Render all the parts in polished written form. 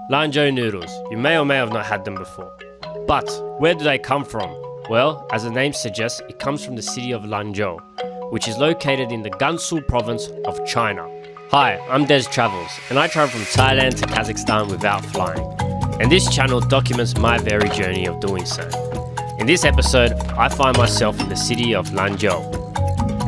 Lanzhou Noodles. You may or may have not had them before. But where do they come from? Well, as the name suggests, it comes from the city of Lanzhou, which is located in the Gansu province of China. Hi, I'm Des Travels, and I travel from Thailand to Kazakhstan without flying. And this channel documents my very journey of doing so. In this episode, I find myself in the city of Lanzhou.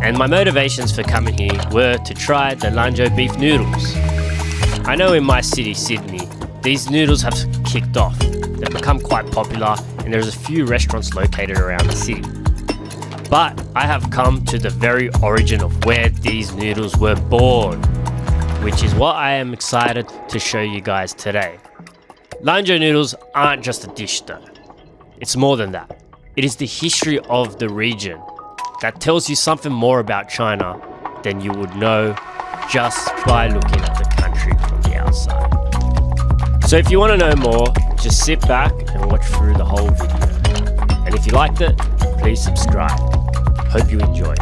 And my motivations for coming here were to try the Lanzhou Beef Noodles. I know in my city, Sydney, these noodles have kicked off. They've become quite popular and there's a few restaurants located around the city. But I have come to the very origin of where these noodles were born, which is what I am excited to show you guys today. Lanzhou noodles aren't just a dish though. It's more than that. It is the history of the region that tells you something more about China than you would know just by looking at the country from the outside. So if you want to know more, just sit back and watch through the whole video. And if you liked it, please subscribe. Hope you enjoy.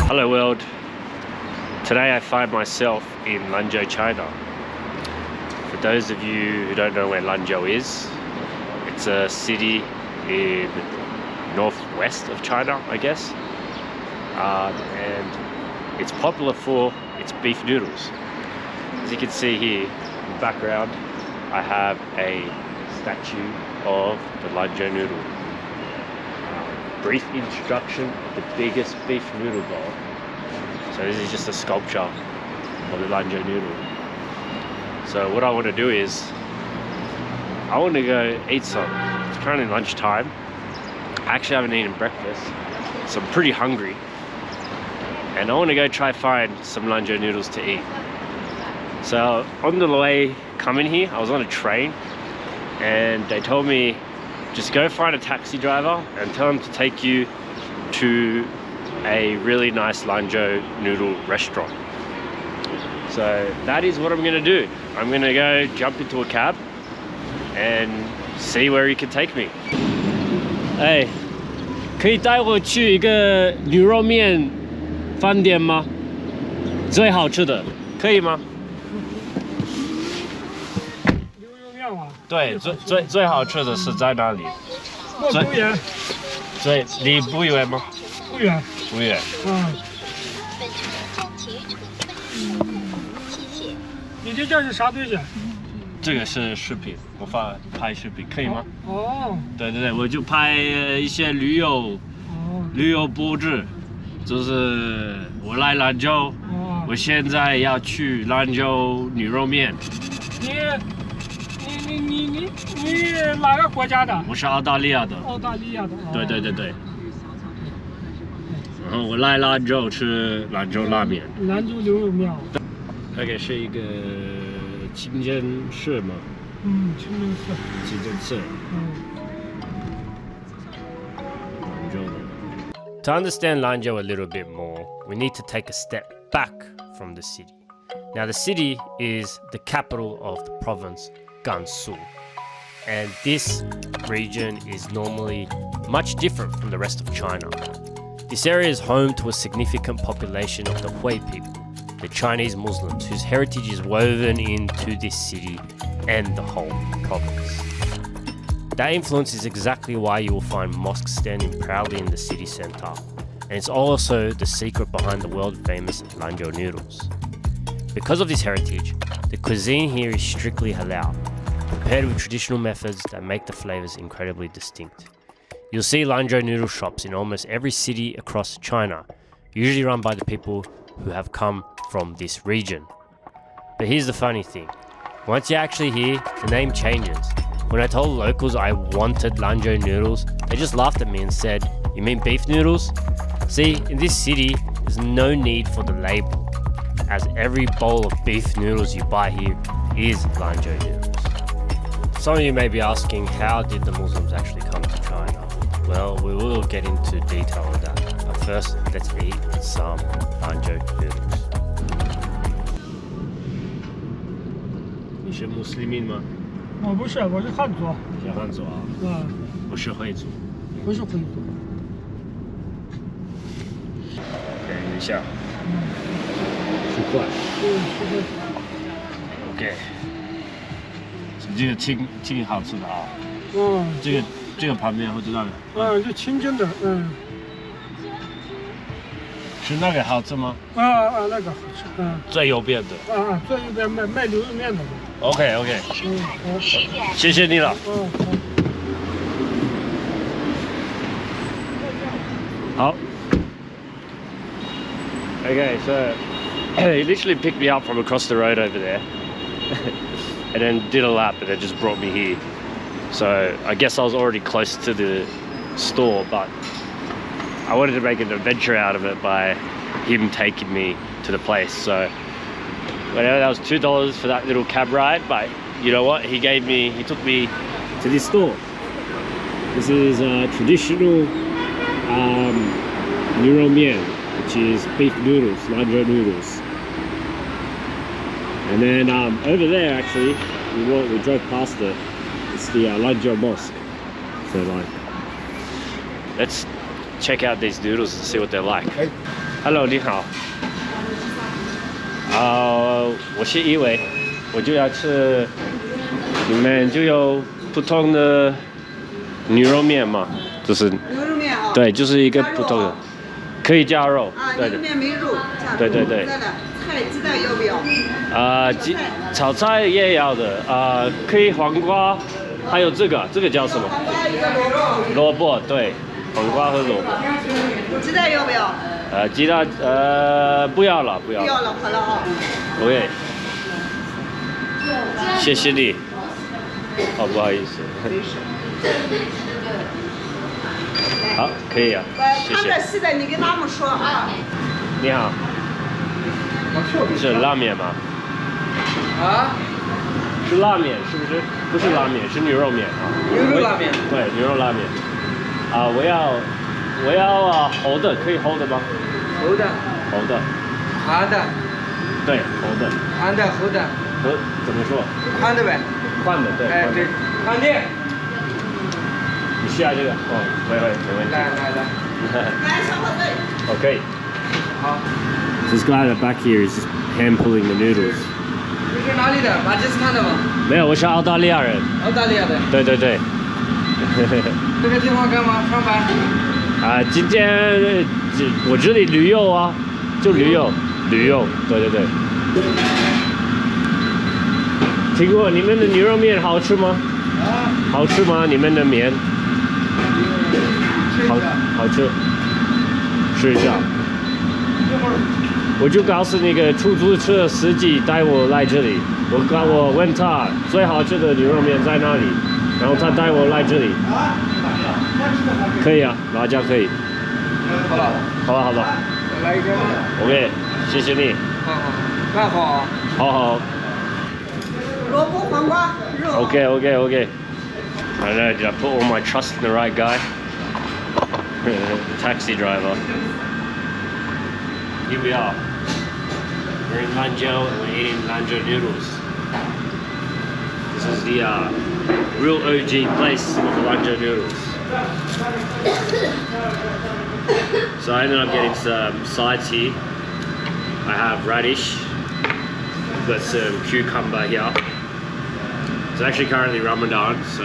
Hello world. Today I find myself in Lanzhou, China. For those of you who don't know where Lanzhou is, it's a city in northwest of China, I guess. And it's popular for its beef noodles. As you can see here in the background, I have a statue of the Lanzhou noodle. Brief introduction of the biggest beef noodle bowl. So this is just a sculpture of the Lanzhou noodle. So what I want to do is, I want to go eat some. It's currently lunchtime. I actually haven't eaten breakfast, so I'm pretty hungry. And I want to go try find some Lanzhou noodles to eat. So on the way coming here, I was on a train and they told me just go find a taxi driver and tell him to take you to a really nice Lanzhou noodle restaurant. So that is what I'm going to do. I'm going to go jump into a cab and see where he can take me. 哎，可以带我去一个牛肉面饭店吗？最好吃的，可以吗？牛肉面吗？对，最好吃的是在哪里？我不远。离不远吗？不远。不远。你这叫是啥东西？这个是视频，我拍视频可以吗？哦。对对对，我就拍一些旅游博主，就是我来兰州，我现在要去兰州牛肉面。你哪个国家的？我是澳大利亚的。澳大利亚的。对对对对。然后我来兰州吃兰州拉面。兰州牛肉面。大概是一个Qingzhen市吗？Qingzhen市。To understand Lanzhou a little bit more, we need to take a step back from the city. Now the city is the capital of the province, Gansu. And this region is normally much different from the rest of China. This area is home to a significant population of the Hui people, the Chinese Muslims, whose heritage is woven into this city and the whole province. That influence is exactly why you will find mosques standing proudly in the city centre, and it's also the secret behind the world-famous Lanzhou noodles. Because of this heritage, the cuisine here is strictly halal, prepared with traditional methods that make the flavours incredibly distinct. You'll see Lanzhou noodle shops in almost every city across China, usually run by the people who have come from this region. But here's the funny thing. Once you're actually here, the name changes. When I told locals I wanted Lanzhou noodles, they just laughed at me and said, "You mean beef noodles?" See, in this city, there's no need for the label, as every bowl of beef noodles you buy here is Lanzhou noodles. Some of you may be asking, how did the Muslims actually come to China? Well, we will get into detail on that. But first, let's eat some Lanzhou noodles. 你是穆斯林吗？我不是，我是汉族。是汉族啊？不是回族。不是回族。等一下。10块。10块。OK，这个挺好吃的啊。嗯，这个旁边我知道了。这清蒸的，是那个好吃吗？那个好吃，最右边的。这一边卖牛肉面的。OK，好，谢谢你了。好。Okay, so he literally picked me up from across the road over there, and then did a lap, and then just brought me here. So I guess I was already close to the store, but I wanted to make an adventure out of it by him taking me to the place. So whatever, that was $2 for that little cab ride, but you know what? He took me to this store. This is traditional noodle mian, which is beef noodles, Lanzhou noodles. And then over there, actually, we drove past it. It's the Lanzhou Mosque. So like, let's check out these noodles and see what they're like. Hey. Hello, 你好。我是一伟，我就要吃。你们就有不同的牛肉面吗？就是牛肉面啊。对，就是一个普通的，可以加肉。牛肉面没肉。对。菜鸡蛋要不要？炒菜也要的。可以黄瓜，还有这个叫什么？黄瓜一个萝卜。萝卜，对，黄瓜和萝卜。鸡蛋要不要？鸡蛋不要了，不要了，好了啊。OK， 谢谢你。不好意思。好，可以啊，谢谢。他们是的，你跟他们说啊。你好。是拉面吗？是拉面是不是？不是拉面，是牛肉面啊。牛肉拉面。对，牛肉拉面。我要糊的，可以糊的吗？糊的。宽的。对，糊的。宽的，糊的。怎么说？宽的呗。宽的，对。对，宽的。你需要这个？没问题。来。来，小伙子。OK。好。This guy at the back here is just hand pulling the noodles. 你是哪里的？巴基斯坦的吗？没有，我是澳大利亚人。澳大利亚的。对。这个地方干嘛？上班？今天我这里旅游啊，就旅游。对。听过你们的牛肉面好吃吗？好吃吗？你们的面？好吃。试一下。我就告诉那个出租车司机带我来这里，我问他最好吃的牛肉面在哪里，然后他带我来这里。可以啊，辣椒可以。好了。来一个。OK， 谢谢你。好。好。萝卜、黄瓜、肉。OK。I don't know, did I put all my trust in the right guy? Taxi driver. Here we are. We're in Lanzhou and we're eating Lanzhou Noodles. This is the real OG place of Lanzhou Noodles. So I ended up getting some sides here. I have radish. We've got some cucumber here. It's actually currently Ramadan, so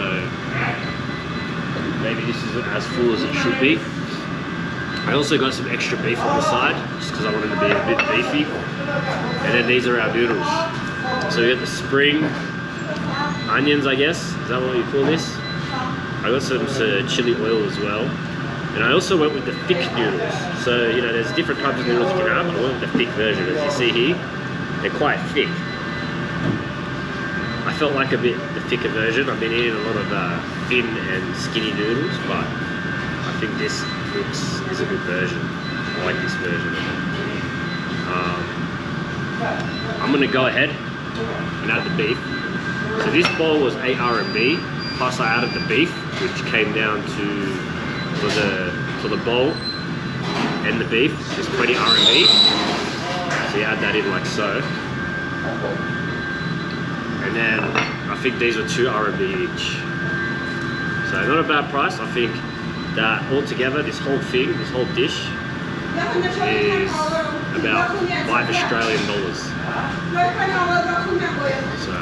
maybe this isn't as full as it should be. I also got some extra beef on the side, just because I wanted to be a bit beefy. And then these are our noodles. So we got the spring onions, I guess. Is that what you call this? I got some chili oil as well. And I also went with the thick noodles. So, you know, there's different types of noodles you can have. I went with the thick version, as you see here. They're quite thick. I felt like the thicker version. I've been eating a lot of thin and skinny noodles, but I think this is a good version. I like this version of it. I'm gonna go ahead and add the beef. So this bowl was 8 RMB, plus I added the beef, which came down to, for the bowl and the beef, is 20 RMB. So you add that in like so. And then I think these were 2 RMB each. So not a bad price. I think that altogether, this whole thing, this whole dish, is about $5 Australian. So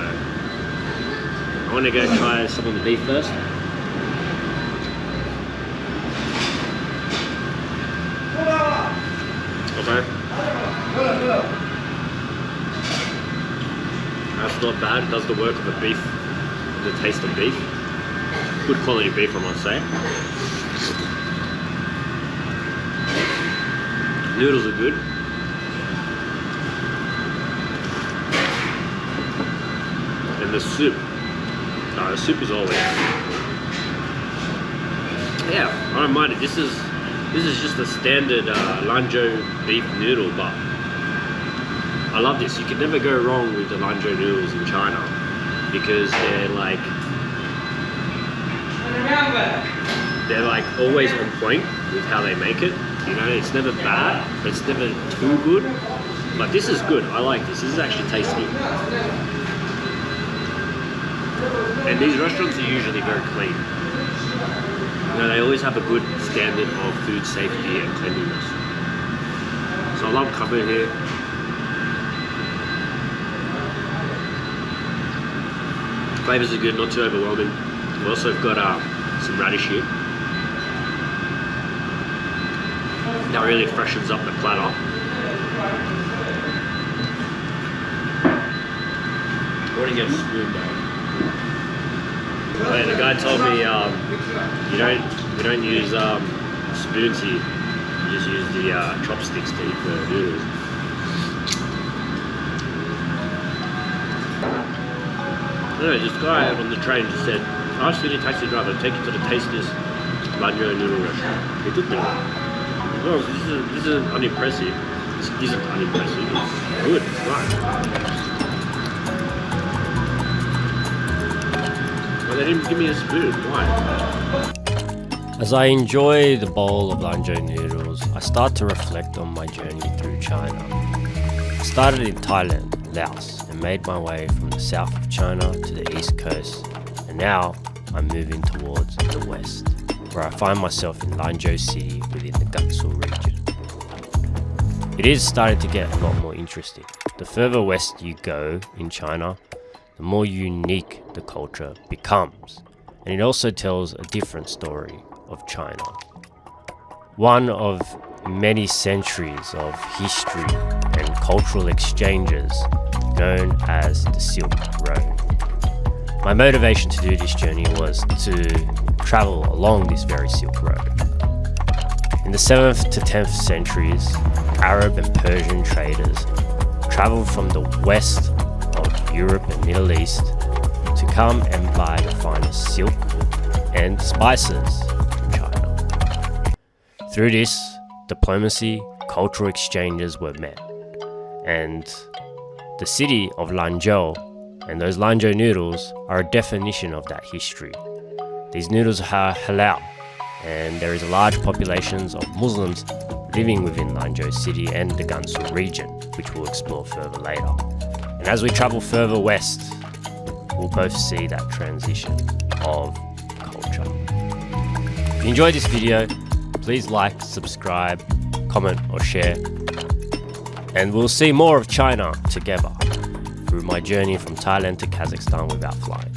I want to go try some of the beef first. Okay. That's not bad. It does the work of a beef, the taste of beef. Good quality beef, I must say. Noodles are good. And the soup. The soup is always. Yeah, I don't mind it. This is just a standard Lanzhou beef noodle, but I love this. You can never go wrong with the Lanzhou noodles in China because they're like always on point with how they make it. You know, it's never bad, but it's never too good. But this is good. I like this. This is actually tasty. And these restaurants are usually very clean. You know, they always have a good standard of food safety and cleanliness. So I love coming here. Flavors are good, not too overwhelming. We've also got some radish here. That really freshens up the platter. I want to get a spoon though. Wait, the guy told me you don't use spoons here. You just use the chopsticks to eat the noodles. Anyway, this guy on the train just said, ask any taxi driver to take you to the tastiest Lanzhou noodle restaurant. He took me. Well, this isn't unimpressive. This isn't unimpressive. It's good. It's nice. Well, they didn't give me a spoon. Why? As I enjoy the bowl of Lanzhou noodles, I start to reflect on my journey through China. I started in Thailand, Laos, and made my way from the south of China to the east coast, and now I'm moving towards the west, where I find myself in Lanzhou City within the Gansu region. It is starting to get a lot more interesting. The further west you go in China, the more unique the culture becomes, and it also tells a different story of China. One of many centuries of history and cultural exchanges known as the Silk Road. My motivation to do this journey was to travel along this very Silk Road. In the 7th to 10th centuries, Arab and Persian traders traveled from the west of Europe and Middle East to come and buy the finest silk and spices from China. Through this, diplomacy, cultural exchanges were met, and the city of Lanzhou and those Lanzhou noodles are a definition of that history. These noodles are halal, and there is a large populations of Muslims living within Lanzhou city and the Gansu region, which we'll explore further later. And as we travel further west, we'll both see that transition of culture. If you enjoyed this video, please like, subscribe, comment or share, and we'll see more of China together through my journey from Thailand to Kazakhstan without flying.